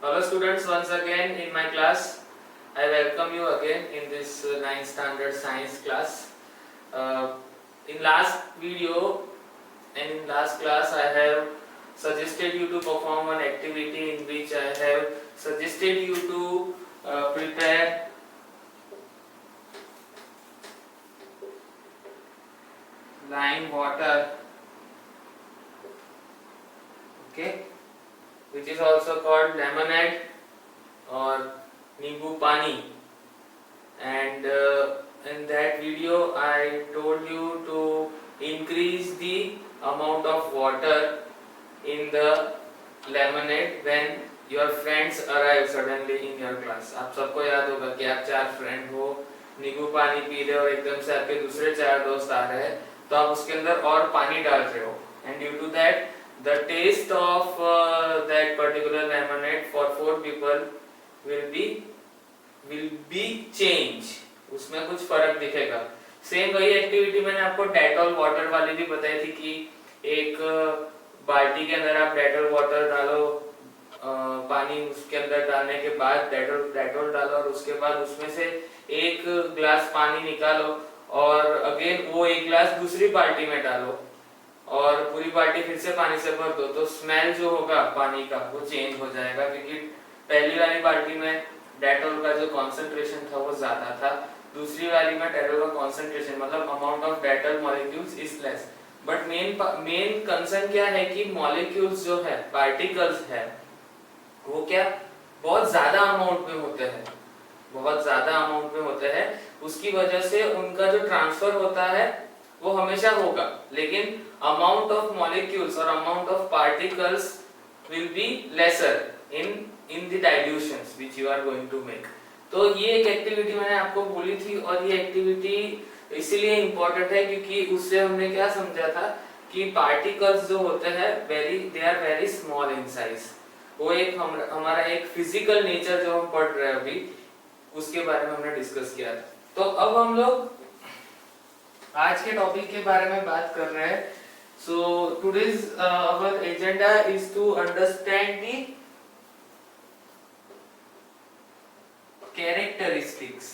Hello students, once again in my class. I welcome you again in this 9th standard science class. In last video and in last class I have suggested you to perform one activity in which I have suggested you to prepare lime water, okay, which is also called lemonade or Nimbu Pani. And in that video I told you to increase the amount of water in the lemonade when your friends arrive suddenly in your class. आप सबको याद होगा कि आप 4 friend हो, नींबू पानी P रहे हो और एकदम से आपके दूसरे 4 दोस्त आ रहे हैं, तो आप उसके अंदर और पानी डाल रहे हो, and due to that the taste of that particular lemonade for 4 people will be change. उसमें कुछ फर्क दिखेगा. सेम वही एक्टिविटी मैंने आपको डेटॉल वाटर वाली भी बताई थी कि एक बाल्टी के अंदर आप डेटॉल वाटर डालो, पानी उसके अंदर डालने के बाद डेटॉल डालो और उसके बाद उसमें से एक ग्लास पानी निकालो और अगेन वो एक ग्लास दूसरी बाल्टी में डालो और पूरी बाल्टी फिर से पानी से भर दो, तो स्मेल जो होगा पानी का वो चेंज हो जाएगा, क्योंकि पहली वाली बाल्टी में डेटॉल का जो कॉन्सेंट्रेशन था वो ज्यादा था, दूसरी वाली में डेटॉल का कॉन्सेंट्रेशन मतलब amount of Dettol molecules is less. But main concern क्या है कि मॉलिक्यूल्स जो है, पार्टिकल्स है, वो क्या बहुत ज्यादा अमाउंट में होते हैं, बहुत ज्यादा अमाउंट में होते हैं. उसकी वजह से उनका जो ट्रांसफर होता है वो हमेशा होगा, लेकिन अमाउंट ऑफ मॉलिक्यूल्स और amount of particles will be lesser in the dilutions which you are going to make. तो ये एक एक्टिविटी मैंने आपको बोली थी और ये एक्टिविटी इसीलिए इम्पोर्टेंट है क्योंकि उससे हमने क्या समझा था कि पार्टिकल्स जो होते हैं they are very small in size. वो एक हमारा एक फिजिकल नेचर जो हम पढ़ रहे हैं अभी, उसके बारे में हमने डिस्कस किया था. तो अब हम लोग आज के टॉपिक के बारे में बात कर रहे हैं. So today's our agenda is to understand the characteristics.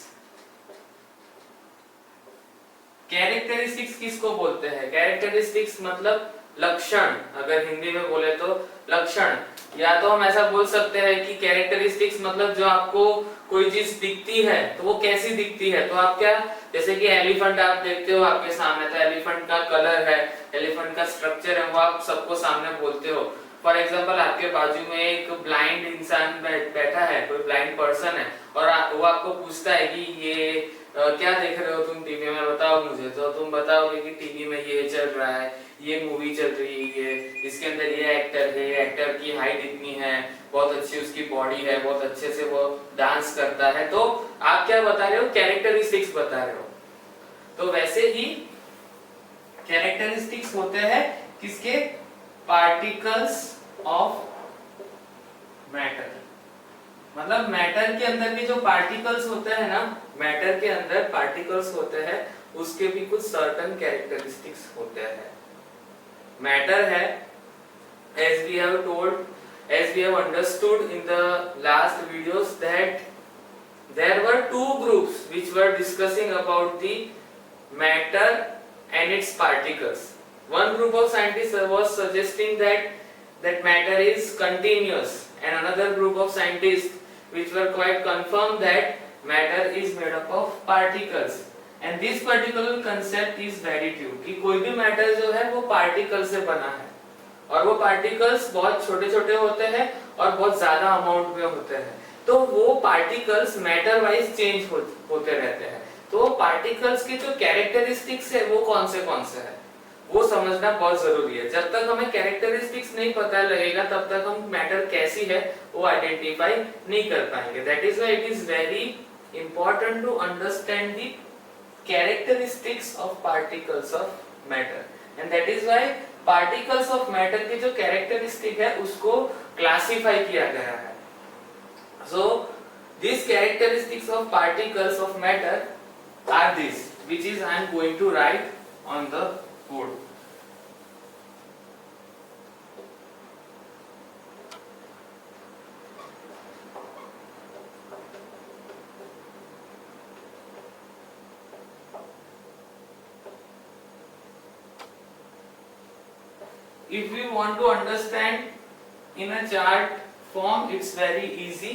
Characteristics किसको बोलते हैं? कैरेक्टरिस्टिक्स मतलब लक्षण, अगर हिंदी में बोले तो लक्षण. या तो हम ऐसा बोल सकते हैं कि कैरेक्टरिस्टिक्स मतलब जो आपको कोई चीज दिखती है तो वो कैसी दिखती है. तो आप क्या, जैसे कि एलिफेंट आप देखते हो आपके सामने, तो एलिफेंट का कलर है, एलिफेंट का स्ट्रक्चर है, वो आप सबको सामने बोलते हो. फॉर एग्जांपल आपके बाजू में एक ब्लाइंड इंसान बैठा है, कोई ब्लाइंड पर्सन है, और वो आपको पूछता है कि ये क्या देख रहे हो तुम टीवी में, बताओ मुझे. तो तुम बताओगे कि टीवी में ये चल रहा है, ये मूवी चल रही है, इसके अंदर ये एक्टर है, एक्टर की हाइट इतनी है, बहुत अच्छी उसकी बॉडी है, बहुत अच्छे से वो डांस करता है. तो आप क्या बता रहे हो? कैरेक्टरिस्टिक्स बता रहे हो. तो वैसे ही कैरेक्टरिस्टिक्स होते हैं किसके? Particles of matter. मतलब मैटर के अंदर भी जो पार्टिकल्स होते हैं ना, मैटर के अंदर पार्टिकल्स होते हैं, उसके भी कुछ सर्टेन कैरेक्टरिस्टिक्स होते हैं. मैटर है, as we have told, as we have understood in the last videos, that there were 2 groups which were discussing about the matter and its particles. One group of scientists was suggesting that matter is continuous, and another group of scientists which were quite confirmed that matter is made up of particles. And this particular concept is very true कि कोई भी matter जो है वो particle से बना है, और वो पार्टिकल्स बहुत छोटे छोटे होते हैं और बहुत ज्यादा अमाउंट में होते हैं. तो वो पार्टिकल्स मैटर वाइज चेंज होते रहते हैं. तो पार्टिकल्स के जो कैरेक्टरिस्टिक्स है वो कौन से है वो समझना बहुत जरूरी है. जब तक हमें कैरेक्टरिस्टिक्स नहीं पता लगेगा तब तक हम मैटर कैसी है वो आइडेंटिफाई नहीं कर पाएंगे. That is why it is very important to understand the characteristics of particles of matter, and that is why particles of matter की जो characteristic है उसको classify किया गया है. So these characteristics of particles of matter are these, which is I am going to write on the board. if we want to understand in a chart form, it's very easy.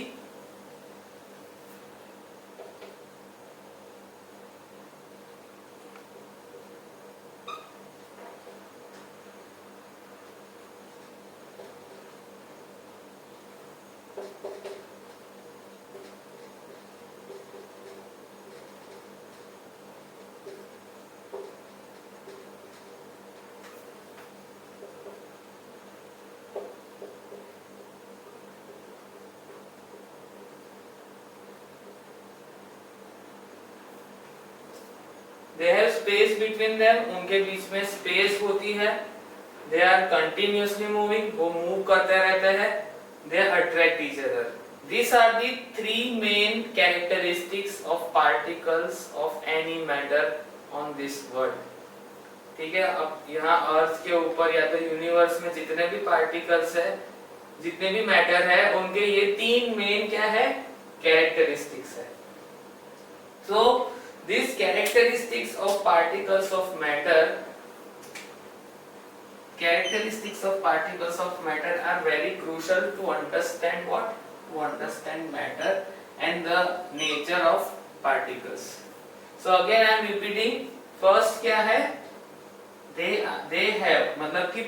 They have space between them, उनके बीच में space होती है. They are continuously moving, वो move करते रहते हैं. They attract each other. These are the three main characteristics of particles of any matter on this world. ठीक है. अब यहाँ अर्थ के ऊपर या तो यूनिवर्स में जितने भी पार्टिकल्स है, जितने भी मैटर है, उनके ये तीन मेन क्या है, कैरेक्टरिस्टिक्स है. So these characteristics of particles of matter are very crucial to understand what? To understand matter and the nature of particles. So again I am repeating. First क्या है? They have, मतलब कि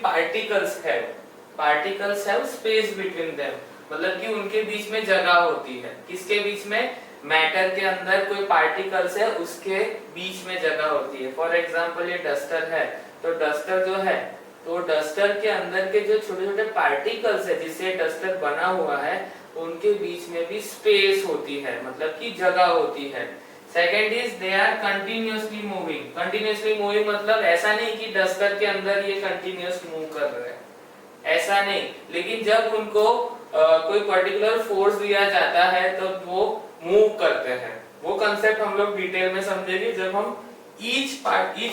particles have space between them. मतलब कि उनके बीच में जगह होती है. किसके बीच में? मैटर के अंदर कोई पार्टिकल्स है, उसके बीच में जगह होती है. फॉर एग्जांपल ये डस्टर है, तो डस्टर जो है, तो डस्टर के अंदर के जो छोटे छोटे पार्टिकल्स है जिससे डस्टर बना हुआ है, उनके बीच में भी स्पेस होती है, मतलब कि जगह होती है. Second is they are continuously moving. Continuously moving मतलब ऐसा नहीं कि डस्टर के अंदर ये कंटिन्यूअस मूव कर रहे हैं, ऐसा नहीं. लेकिन जब उनको कोई पर्टिकुलर फोर्स दिया जाता है तो वो मूव करते हैं. वो कंसेप्ट हम लोग डिटेल में समझेंगे जब हम ईच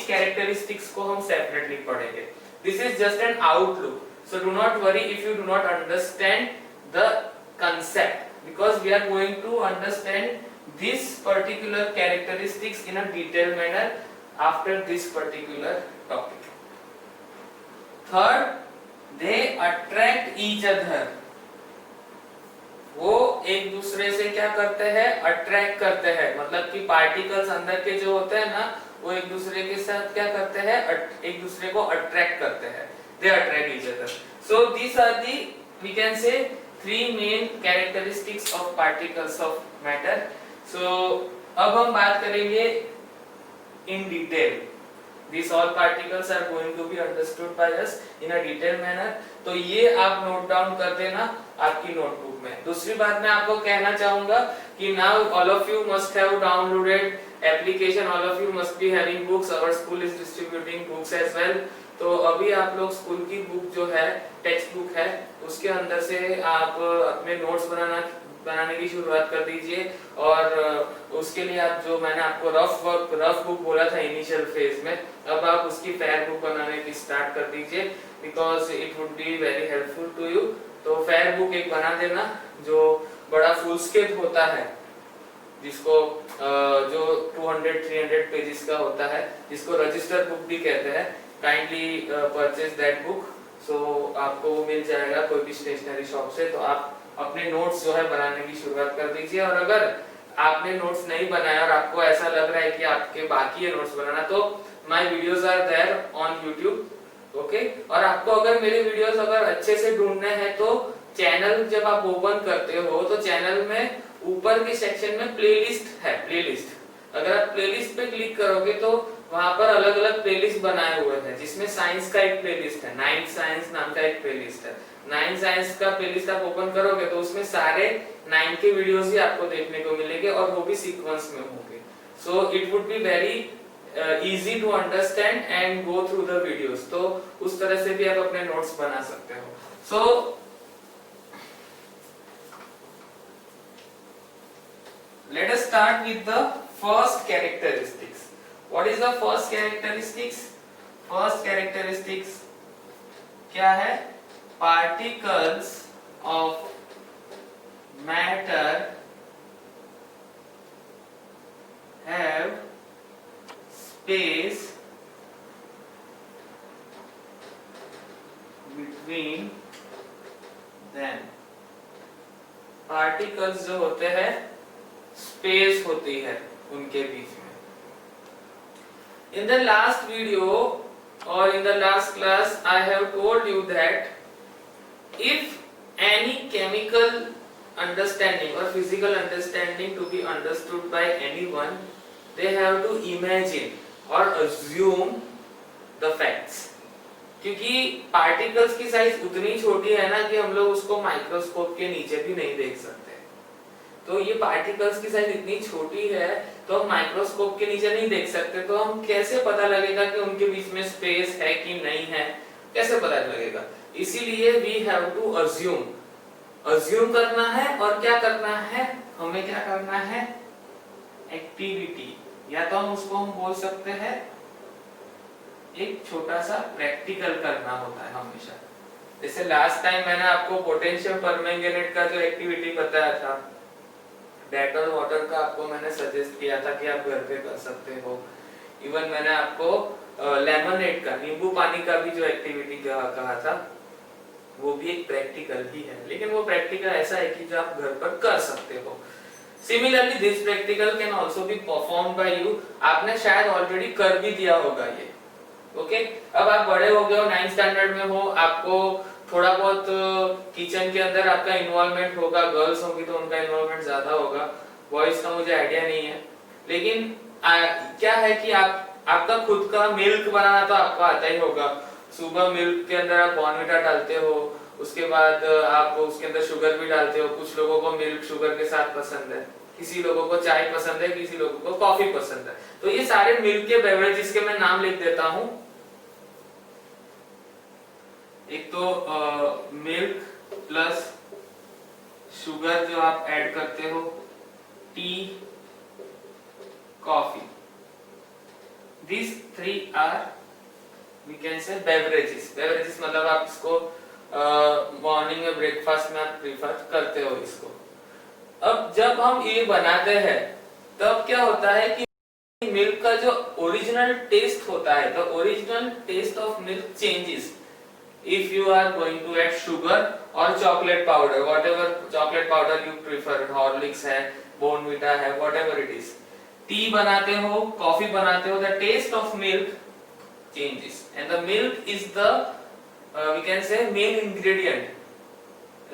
कैरेक्टरिस्टिक्स को हम सेपरेटली पढ़ेंगे. This is just an outlook, so do not worry if you do not understand the concept, because we are going to understand this particular characteristics in a detail manner after this particular topic. Third, they attract each other. वो एक दूसरे से क्या करते हैं, attract करते हैं. मतलब कि पार्टिकल्स अंदर के जो होते हैं ना, वो एक दूसरे के साथ क्या करते हैं, एक दूसरे को अट्रैक्ट करते हैं. They attract each other. So these are the, we can say, three main characteristics of particles of matter. So अब हम बात करेंगे in detail. These all particles are going to be understood by us in a detailed manner. तो ये आप note down कर देना आपकी नोटबुक में. दूसरी बात मैं आपको कहना चाहूंगा कि now all of you must have downloaded application, all of you must be having books. Our school is distributing books as well. तो अभी आप लोग स्कूल की बुक जो है, टेक्स्ट बुक है, उसके अंदर से आप अपने नोट्स बनाने की शुरुआत कर दीजिए. और उसके लिए आप जो मैंने आपको रफ बुक बोला था इनिशियल फेज में, अब आप उसकी फेयर बुक बनाने की स्टार्ट कर दीजिए, because it would be very helpful to you. तो फेयर बुक एक बना देना जो बड़ा फुल स्केप होता है, जिसको जो 200-300 पेजेस का होता है, जिसको रजिस्टर बुक भी कहते हैं. Kindly purchase that book. So आपको वो मिल जाएगा कोई भी स्टेशनरी शॉप से. तो आप अपने नोट्स जो है बनाने की शुरुआत कर दीजिए. और अगर आपने नोट्स नहीं बनाया और आपको ऐसा लग रहा है कि आपके बाकी है नोट्स बनाना, तो my videos are there on YouTube. Okay. और आपको अगर मेरे वीडियोस अगर अच्छे से ढूंढने हैं तो चैनल जब आप ओपन करते हो तो चैनल में ऊपर के सेक्शन में प्लेलिस्ट है. प्लेलिस्ट, अगर आप प्लेलिस्ट पे क्लिक करोगे तो वहां पर अलग अलग प्लेलिस्ट बनाए हुए हैं, जिसमें साइंस का एक प्लेलिस्ट है, 9th साइंस नाम का एक प्लेलिस्ट है. 9th साइंस का प्लेलिस्ट आप ओपन करोगे तो उसमें सारे 9 के वीडियोस ही आपको देखने को मिलेंगे और वो भी सीक्वेंस में होंगे. So it would be very easy to understand and go through the videos. तो उस तरह से भी आप अपने नोट्स बना सकते हो. सो let us start with the first characteristics. What is the first characteristics? First characteristics क्या है? Particles of matter have space between them, particles जो होते हैं स्पेस होती है उनके बीच में। इन द लास्ट वीडियो और in the last class I have told you that if any chemical understanding or physical understanding to be understood by anyone, they have to imagine or assume the facts। क्योंकि particles की size उतनी छोटी है ना कि हम लोग उसको माइक्रोस्कोप के नीचे भी नहीं देख सकते। तो ये पार्टिकल्स की साइज इतनी छोटी है तो हम माइक्रोस्कोप के नीचे नहीं देख सकते, तो हम कैसे पता लगेगा कि उनके बीच में स्पेस है कि नहीं है, कैसे पता लगेगा? इसीलिए वी हैव टू अज्यूम करना है। और क्या करना है, हमें क्या करना है? एक्टिविटी, या तो हम उसको बोल सकते हैं एक छोटा सा प्रैक्टिकल करना होता है हमेशा। जैसे लास्ट टाइम मैंने आपको पोटेशियम परमैंगनेट का जो एक्टिविटी बताया था, डेटॉल वाटर का आपको मैंने सजेस्ट किया था कि आप घर पे कर सकते हो। इवन मैंने आपको लेमनेड का, नींबू पानी का भी जो एक्टिविटी कहा था, वो भी एक प्रैक्टिकल ही है, लेकिन वो प्रैक्टिकल ऐसा है कि जो आप घर पर कर सकते हो। Similarly this practical can also be performed by you. आपने शायद ऑलरेडी कर भी दिया होगा ये, ओके। अब आप बड़े हो गए हो, 9th स्टैंडर्ड में हो, आपको थोड़ा बहुत किचन के अंदर आपका इन्वॉल्वमेंट होगा, गर्ल्स होंगी तो उनका इन्वॉल्वमेंट ज्यादा होगा, बॉयज का मुझे आइडिया नहीं है। लेकिन क्या है कि आपका खुद का मिल्क बनाना तो आपको आता ही होगा। सुबह मिल्क के अंदर आप बॉर्नविटा डालते हो, उसके बाद आप उसके अंदर शुगर भी डालते हो। कुछ लोगों को मिल्क शुगर के साथ पसंद है, किसी लोगों को चाय पसंद है, किसी लोगों को कॉफी पसंद है। तो ये सारे मिल्क के बेवरेजेस के मैं नाम लिख देता हूं। एक तो मिल्क प्लस शुगर जो आप ऐड करते हो, T, coffee, these three are we can say beverages मतलब आप इसको मॉर्निंग में ब्रेकफास्ट में आप प्रीफर करते हो इसको। अब जब हम ये बनाते हैं तब क्या होता है कि मिल्क का जो ओरिजिनल टेस्ट होता है, the original taste of milk changes if you are going to add sugar or chocolate powder, whatever chocolate powder you prefer, Horlicks है, Bournvita है, whatever it is, टी बनाते हो, कॉफी बनाते हो, the taste of milk changes and the milk is the we can say main ingredient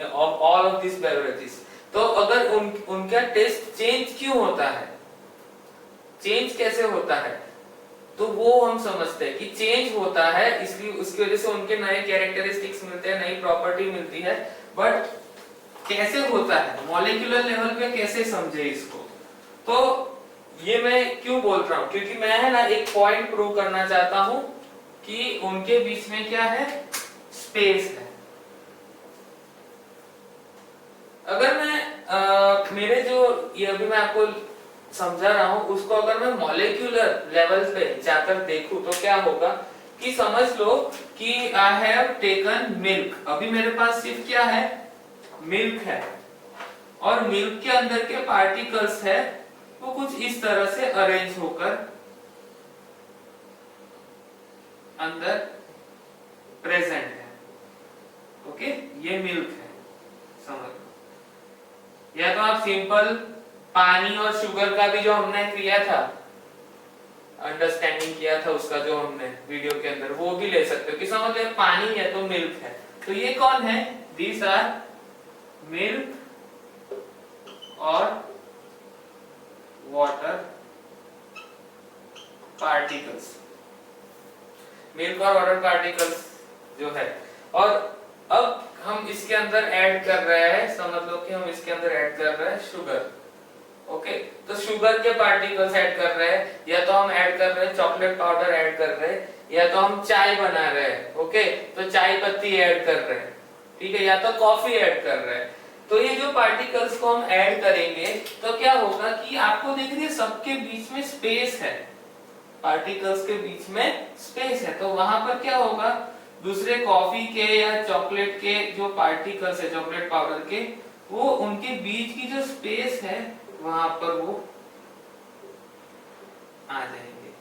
of all of these beverages। तो अगर उनका taste change क्यों होता है, चेंज कैसे होता है, तो वो हम समझते हैं कि चेंज होता है इसलिए उसकी वजह से उनके नए कैरेक्टरिस्टिक्स मिलते हैं, नई प्रॉपर्टी मिलती है। बट कैसे होता है, मॉलिक्यूलर लेवल पे कैसे समझे इसको? तो ये मैं क्यों बोल रहा हूँ, क्योंकि मैं है ना एक पॉइंट प्रूव करना चाहता हूँ कि उनके बीच में क्या है, स्पेस है। अगर मैं मेरे जो ये अभी मैं आपको समझा रहा हूं उसको अगर मैं मॉलिक्यूलर लेवल पे जाकर देखूं तो क्या होगा कि समझ लो कि आई हैव टेकन मिल्क। अभी मेरे पास सिर्फ क्या है, मिल्क है, और मिल्क के अंदर के पार्टिकल्स है वो कुछ इस तरह से अरेंज होकर अंदर प्रेजेंट है, ओके। ये मिल्क है, समझ लो। या तो आप सिंपल पानी और शुगर का भी जो हमने किया था, अंडरस्टैंडिंग किया था उसका जो हमने वीडियो के अंदर, वो भी ले सकते हो कि समझ लो पानी है तो मिल्क है। तो ये कौन है, दीज आर मिल्क और वाटर पार्टिकल्स, मिल्क और वाटर पार्टिकल्स जो है। और अब हम इसके अंदर ऐड कर रहे हैं, समझ लो कि हम इसके अंदर ऐड कर रहे हैं शुगर, ओके। तो शुगर के पार्टिकल्स ऐड कर रहे हैं, या तो हम ऐड कर रहे हैं चॉकलेट पाउडर ऐड कर रहे हैं, या तो हम चाय बना रहे हैं, ओके, तो चाय पत्ती ऐड कर रहे हैं, ठीक है, या तो कॉफी ऐड कर रहे हैं। तो ये जो पार्टिकल्स को हम ऐड करेंगे तो क्या होगा कि आपको देख रही है सबके बीच में स्पेस है, पार्टिकल्स के बीच में स्पेस है। तो वहां पर क्या होगा, दूसरे कॉफी के या चॉकलेट के जो पार्टिकल्स है, चॉकलेट पाउडर के, वो उनके बीच की जो स्पेस है वहां पर वो आ जाएंगे।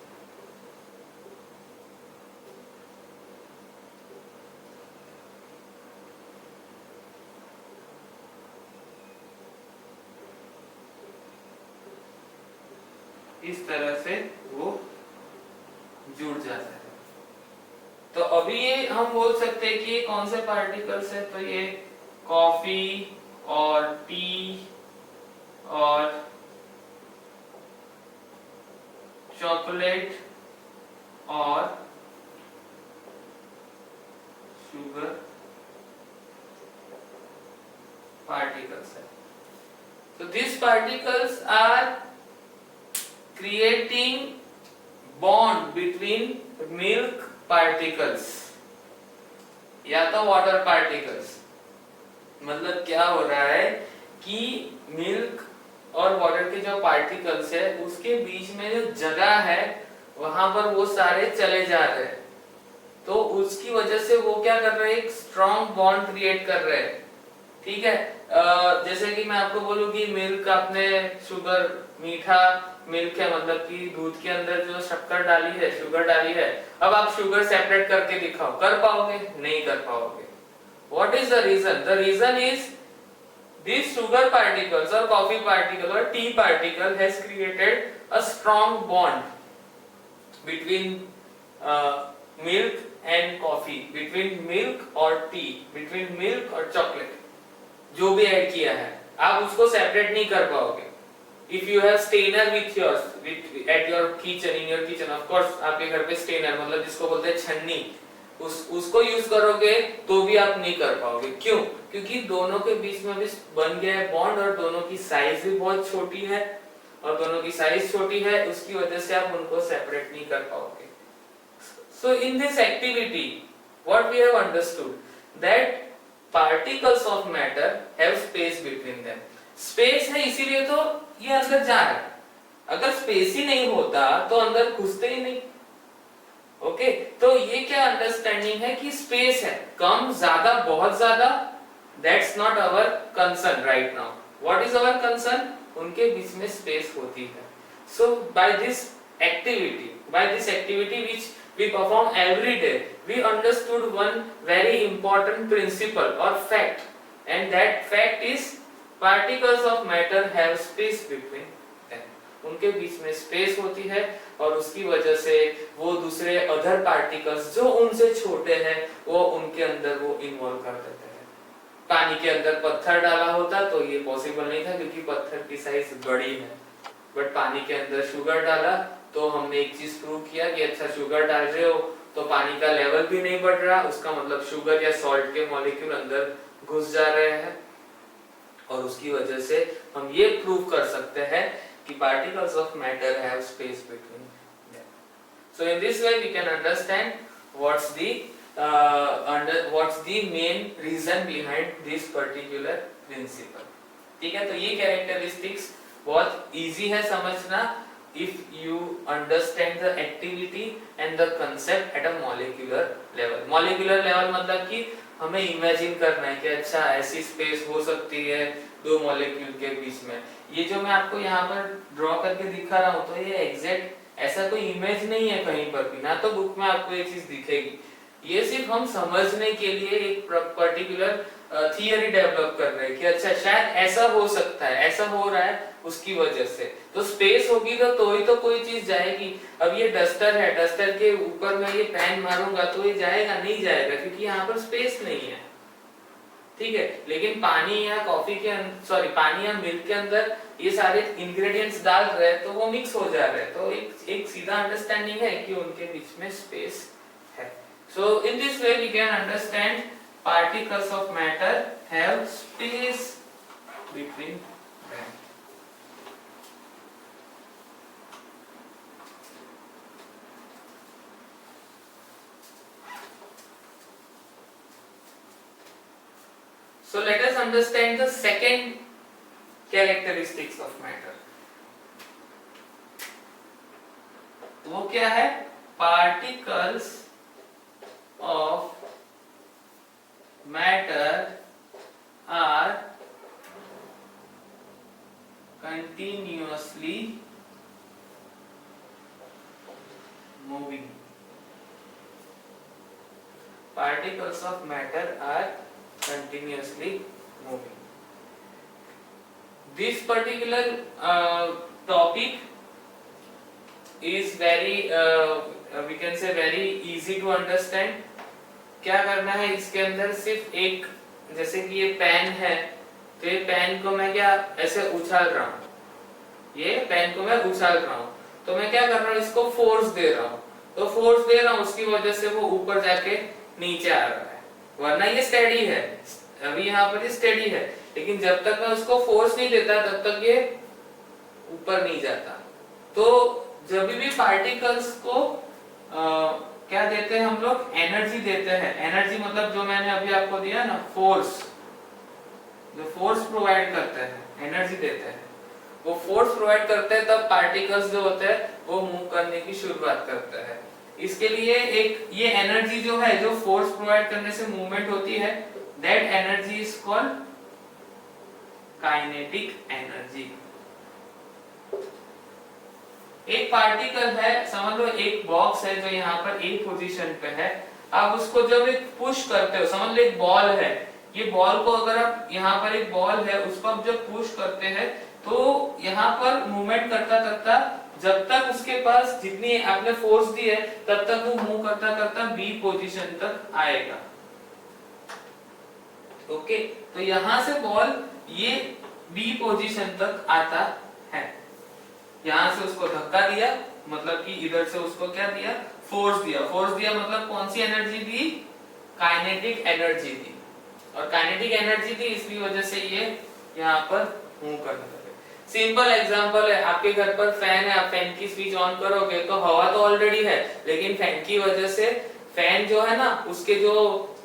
इस तरह से वो जुड़ जाता है। तो अभी ये हम बोल सकते हैं कि ये कौन से पार्टिकल्स है, तो ये कॉफी और टी और चॉकलेट और शुगर particles है। So these particles are creating bond between milk particles या तो water particles। मतलब क्या हो रहा है कि मिल्क और वाटर के जो पार्टिकल्स है उसके बीच में जो जगह है वहां पर वो सारे चले जा रहे हैं, तो उसकी वजह से वो क्या कर रहे हैं, एक स्ट्रॉन्ग बॉन्ड क्रिएट कर रहे हैं। ठीक है, जैसे कि मैं आपको बोलूं कि मिल्क, आपने शुगर, मीठा मिल्क है मतलब कि दूध के अंदर जो शक्कर डाली है, शुगर डाली है, अब आप शुगर सेपरेट करके दिखाओ, कर पाओगे? नहीं कर पाओगे। What is the reason? The reason is this sugar particles और कॉफी पार्टिकल और tea particle has created a strong bond between milk and coffee, between milk और tea, between milk और chocolate, जो भी ऐड किया है आप उसको सेपरेट नहीं कर पाओगे। If you have strainer with yours, at your kitchen, in your kitchen, of course आपके घर पे strainer मतलब जिसको बोलते हैं छन्नी, उसको यूज करोगे तो भी आप नहीं कर पाओगे। क्यों? क्योंकि दोनों के बीच में भी बन गया है बॉन्ड और दोनों की साइज भी बहुत छोटी है, और दोनों की साइज छोटी है, उसकी वजह से आप उनको सेपरेट नहीं कर पाओगे। So in this activity, what we have understood that particles of matter have space between them. Space है इसीलिए तो ये अंदर जा रहा है, अगर स्पेस ही नहीं होता तो अंदर घुसते ही नहीं। ओके, तो ये क्या अंडरस्टैंडिंग है कि स्पेस है, कम ज्यादा बहुत ज्यादा, that's not our concern right now. What is our concern? उनके बीच में स्पेस होती है। So by this activity which we perform every day, we understood one very important principle or fact, and that fact is particles of matter have space between them. उनके बीच में space होती है और उसकी वजह से वो दूसरे अदर पार्टिकल्स जो उनसे छोटे हैं वो उनके अंदर वो इन्वॉल्व कर देते हैं। पानी के अंदर पत्थर डाला होता तो ये पॉसिबल नहीं था क्योंकि पत्थर की साइज बड़ी है, बट पानी के अंदर शुगर डाला तो हमने एक चीज प्रूव किया कि अच्छा शुगर डाल रहे हो तो पानी का लेवल भी नहीं बढ़ रहा, उसका मतलब शुगर या सॉल्ट के मॉलिक्यूल अंदर घुस जा रहे हैं, और उसकी वजह से हम ये प्रूव कर सकते हैं कि particles of matter have space between them. So in this way we can understand what's the main reason behind this particular principle. ठीक है, तो ये characteristics बहुत easy है समझना if you understand the activity and the concept at a molecular level. Molecular level मतलब कि हमें इमेजिन करना है कि अच्छा ऐसी स्पेस हो सकती है दो मॉलिक्यूल के बीच में। ये जो मैं आपको यहाँ पर ड्रॉ करके दिखा रहा हूँ तो ये एग्जैक्ट ऐसा कोई इमेज नहीं है कहीं पर भी, ना तो बुक में आपको ये चीज दिखेगी, ये सिर्फ हम समझने के लिए एक पर्टिकुलर थियरी डेवलप कर रहे हैं कि अच्छा शायद ऐसा हो सकता है, ऐसा हो रहा है उसकी वजह से, तो स्पेस होगी तो ही तो कोई चीज जाएगी। अब ये डस्टर है, डस्टर के ऊपर मैं ये पेन मारूंगा तो ये जाएगा? नहीं जाएगा, क्योंकि यहाँ पर स्पेस नहीं है। ठीक है, लेकिन पानी या कॉफी के पानी या मिल्क के अंदर ये सारे इंग्रेडिएंट्स डाल रहे हैं तो वो मिक्स हो जा रहे हैं, तो एक सीधा अंडरस्टैंडिंग है कि उनके बीच में स्पेस है। So in this way we can understand particles of matter have space between them. So let us understand the second characteristics of matter. वो क्या है? Particles of matter are continuously moving. Particles of matter are continuously moving. This particular topic is very we can say very easy to understand. क्या करना है इसके अंदर, सिर्फ एक, जैसे कि ये पेन है तो ये पेन को मैं क्या ऐसे उछाल रहा हूँ, ये पेन को मैं उछाल रहा हूँ, तो मैं क्या कर रहा हूँ, इसको फोर्स दे रहा हूँ, तो फोर्स दे रहा हूँ उसकी वजह से वो ऊपर जाके नीचे आ रहा है, वरना ये स्टेडी है, अभी यहाँ पर स्टेडी है, लेकिन जब तक मैं उसको फोर्स नहीं देता तब तक ये ऊपर नहीं जाता। तो जब भी पार्टिकल्स को क्या देते हैं हम लोग, एनर्जी देते हैं, एनर्जी मतलब जो मैंने अभी आपको दिया ना, फोर्स, जो फोर्स प्रोवाइड करते हैं, एनर्जी देते हैं, वो फोर्स प्रोवाइड करते हैं, तब पार्टिकल्स जो होते हैं वो मूव करने की शुरुआत करते हैं। इसके लिए एक ये एनर्जी जो है, जो फोर्स प्रोवाइड करने से मूवमेंट होती है, that energy is called kinetic energy. एक पार्टिकल है, समझ लो एक बॉक्स है जो यहाँ पर एक पोजीशन पे है, आप उसको जब एक पुश करते हो, समझ लो एक बॉल है, ये बॉल को अगर आप यहाँ पर एक बॉल है उसको आप जब पुश करते हैं तो यहाँ पर मूवमेंट करता करता जब तक उसके पास जितनी आपने फोर्स दी है तब तक वो मूव करता करता बी पोजीशन तक आएगा। ओके, तो यहाँ से बॉल ये बी पोजीशन तक आता है, यहाँ से उसको धक्का दिया, मतलब कि इधर से उसको क्या दिया, फोर्स दिया, फोर्स दिया मतलब कौन सी एनर्जी दी, काइनेटिक एनर्जी दी, और काइनेटिक एनर्जी दी इसकी वजह से ये यहाँ पर मूव करने लगे। सिंपल एग्जांपल है, आपके घर पर फैन है, आप फैन की स्विच ऑन करोगे तो हवा तो ऑलरेडी है, लेकिन फैन की वजह से फैन जो है ना, उसके जो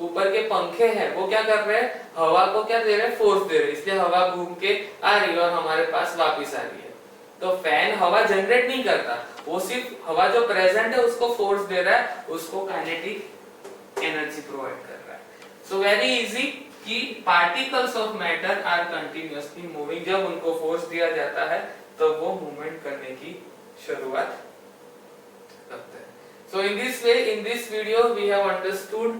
ऊपर के पंखे हैं वो क्या कर रहे हैं, हवा को क्या दे रहे हैं, फोर्स दे रहे हैं, इसलिए हवा घूम के आ रही है और हमारे पास वापस आ रही है। तो फैन हवा जनरेट नहीं करता, वो सिर्फ हवा जो प्रेजेंट है उसको फोर्स दे रहा है, उसको काइनेटिक एनर्जी प्रोवाइड कर रहा है। सो वेरी इजी कि particles of matter are continuously moving, जब उनको फोर्स दिया जाता है तो वो मूवमेंट करने की शुरुआत करते हैं। So in this way, in this video we have understood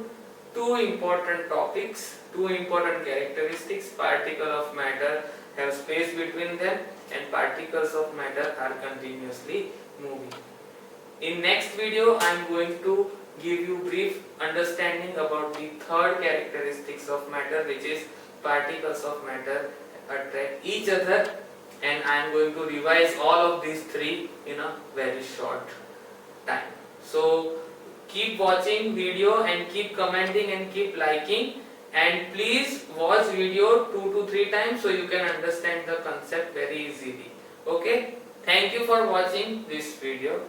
two important topics, two important characteristics. Particle of matter have space between them and particles of matter are continuously moving. In next video I am going to give you brief understanding about the third characteristics of matter, which is particles of matter attract each other, and I am going to revise all of these three in a very short time. So keep watching video and keep commenting and keep liking, and please watch video 2 to 3 times so you can understand the concept very easily. Okay, thank you for watching this video.